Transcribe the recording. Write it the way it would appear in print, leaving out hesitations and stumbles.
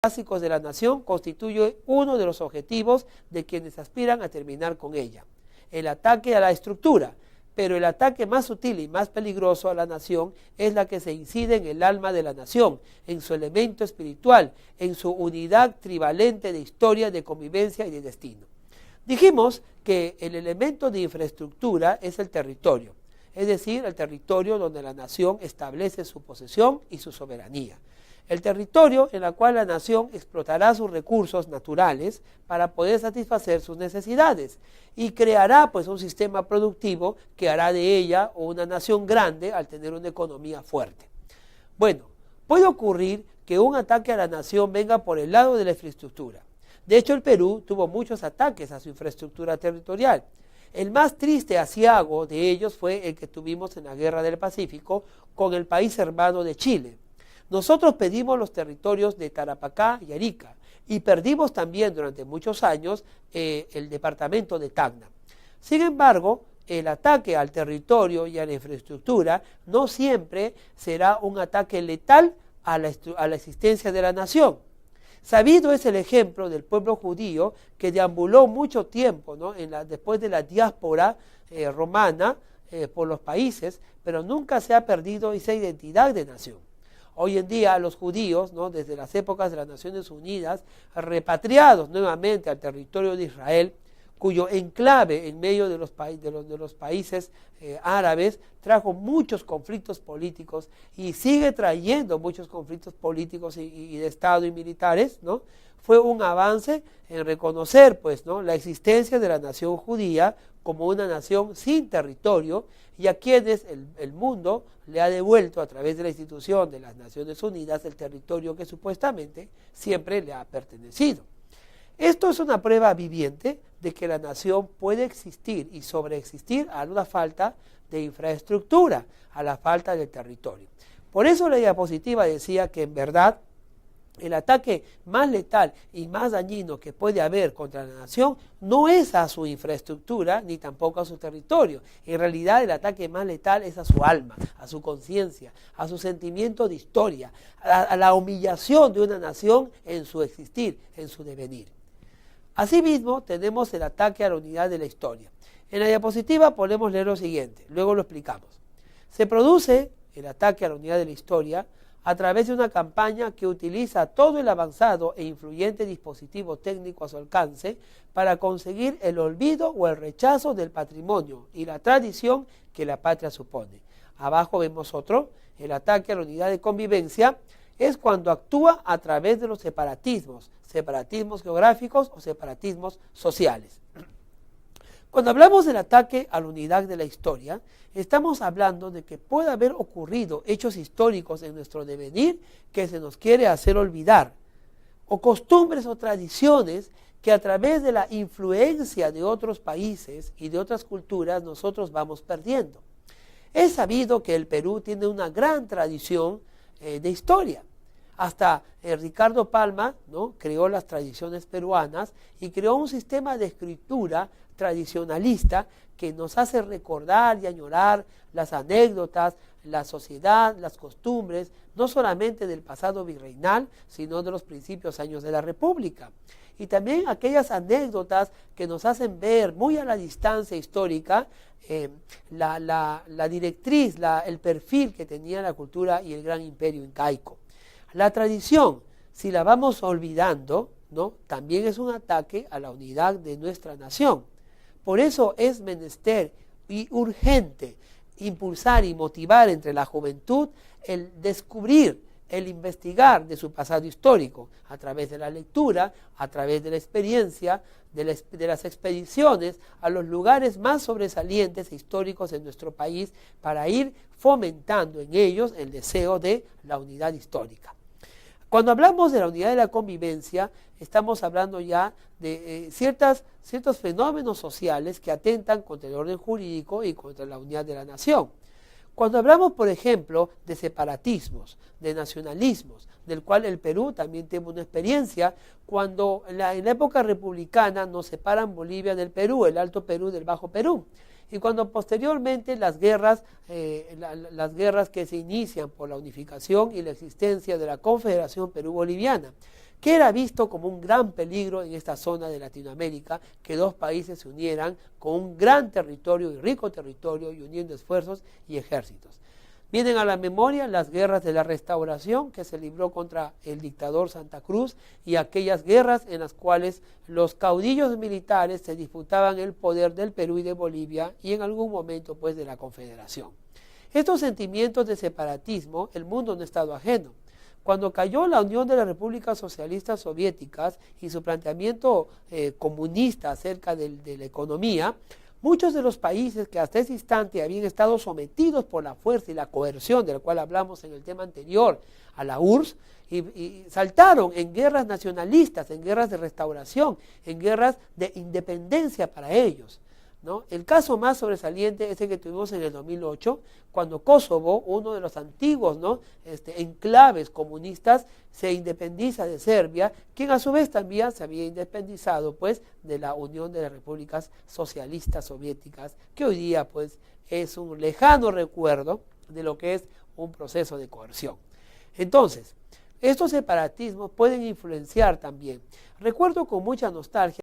básicos de la nación constituye uno de los objetivos de quienes aspiran a terminar con ella. El ataque a la estructura, pero el ataque más sutil y más peligroso a la nación es la que se incide en el alma de la nación, en su elemento espiritual, en su unidad trivalente de historia, de convivencia y de destino. Dijimos que el elemento de infraestructura es el territorio, es decir, el territorio donde la nación establece su posesión y su soberanía. El territorio en el cual la nación explotará sus recursos naturales para poder satisfacer sus necesidades y creará pues un sistema productivo que hará de ella una nación grande al tener una economía fuerte. Bueno, puede ocurrir que un ataque a la nación venga por el lado de la infraestructura. De hecho, el Perú tuvo muchos ataques a su infraestructura territorial. El más triste aciago de ellos fue el que tuvimos en la Guerra del Pacífico con el país hermano de Chile. Nosotros pedimos los territorios de Tarapacá y Arica y perdimos también durante muchos años el departamento de Tacna. Sin embargo, el ataque al territorio y a la infraestructura no siempre será un ataque letal a la existencia de la nación. Sabido es el ejemplo del pueblo judío que deambuló mucho tiempo, ¿no? Después de la diáspora romana por los países, pero nunca se ha perdido esa identidad de nación. Hoy en día los judíos, ¿no?, desde las épocas de las Naciones Unidas, repatriados nuevamente al territorio de Israel, cuyo enclave en medio de los países árabes trajo muchos conflictos políticos y sigue trayendo muchos conflictos políticos y de Estado y militares, ¿no? Fue un avance en reconocer pues, ¿no?, la existencia de la nación judía como una nación sin territorio y a quienes el mundo le ha devuelto a través de la institución de las Naciones Unidas el territorio que supuestamente siempre le ha pertenecido. Esto es una prueba viviente de que la nación puede existir y sobreexistir a la falta de infraestructura, a la falta de territorio. Por eso la diapositiva decía que en verdad el ataque más letal y más dañino que puede haber contra la nación no es a su infraestructura ni tampoco a su territorio. En realidad el ataque más letal es a su alma, a su conciencia, a su sentimiento de historia, a la humillación de una nación en su existir, en su devenir. Asimismo, tenemos el ataque a la unidad de la historia. En la diapositiva podemos leer lo siguiente, luego lo explicamos. Se produce el ataque a la unidad de la historia a través de una campaña que utiliza todo el avanzado e influyente dispositivo técnico a su alcance para conseguir el olvido o el rechazo del patrimonio y la tradición que la patria supone. Abajo vemos otro, el ataque a la unidad de convivencia es cuando actúa a través de los separatismos geográficos o separatismos sociales. Cuando hablamos del ataque a la unidad de la historia, estamos hablando de que puede haber ocurrido hechos históricos en nuestro devenir que se nos quiere hacer olvidar, o costumbres o tradiciones que a través de la influencia de otros países y de otras culturas nosotros vamos perdiendo. Es sabido que el Perú tiene una gran tradición de historia. Hasta Ricardo Palma, ¿no?, creó las tradiciones peruanas y creó un sistema de escritura tradicionalista que nos hace recordar y añorar las anécdotas, la sociedad, las costumbres, no solamente del pasado virreinal, sino de los principios años de la República. Y también aquellas anécdotas que nos hacen ver muy a la distancia histórica la directriz, el perfil que tenía la cultura y el gran imperio incaico. La tradición, si la vamos olvidando, ¿no?, también es un ataque a la unidad de nuestra nación. Por eso es menester y urgente impulsar y motivar entre la juventud el descubrir, el investigar de su pasado histórico, a través de la lectura, a través de la experiencia, de las expediciones a los lugares más sobresalientes e históricos de nuestro país, para ir fomentando en ellos el deseo de la unidad histórica. Cuando hablamos de la unidad de la convivencia, estamos hablando ya de ciertos fenómenos sociales que atentan contra el orden jurídico y contra la unidad de la nación. Cuando hablamos, por ejemplo, de separatismos, de nacionalismos, del cual el Perú también tiene una experiencia, cuando en la época republicana nos separan Bolivia del Perú, el Alto Perú del Bajo Perú. Y cuando posteriormente las guerras que se inician por la unificación y la existencia de la Confederación Perú-Boliviana, que era visto como un gran peligro en esta zona de Latinoamérica, que dos países se unieran con un gran territorio y rico territorio y uniendo esfuerzos y ejércitos. Vienen a la memoria las guerras de la Restauración que se libró contra el dictador Santa Cruz y aquellas guerras en las cuales los caudillos militares se disputaban el poder del Perú y de Bolivia y en algún momento pues de la Confederación. Estos sentimientos de separatismo el mundo no ha estado ajeno. Cuando cayó la Unión de las Repúblicas Socialistas Soviéticas y su planteamiento comunista acerca de la economía, muchos de los países que hasta ese instante habían estado sometidos por la fuerza y la coerción, de la cual hablamos en el tema anterior, a la URSS, y saltaron en guerras nacionalistas, en guerras de restauración, en guerras de independencia para ellos, ¿no? El caso más sobresaliente es el que tuvimos en el 2008, cuando Kosovo, uno de los antiguos, ¿no?, enclaves comunistas, se independiza de Serbia, quien a su vez también se había independizado pues, de la Unión de las Repúblicas Socialistas Soviéticas, que hoy día pues, es un lejano recuerdo de lo que es un proceso de coerción. Entonces, estos separatismos pueden influenciar también. Recuerdo con mucha nostalgia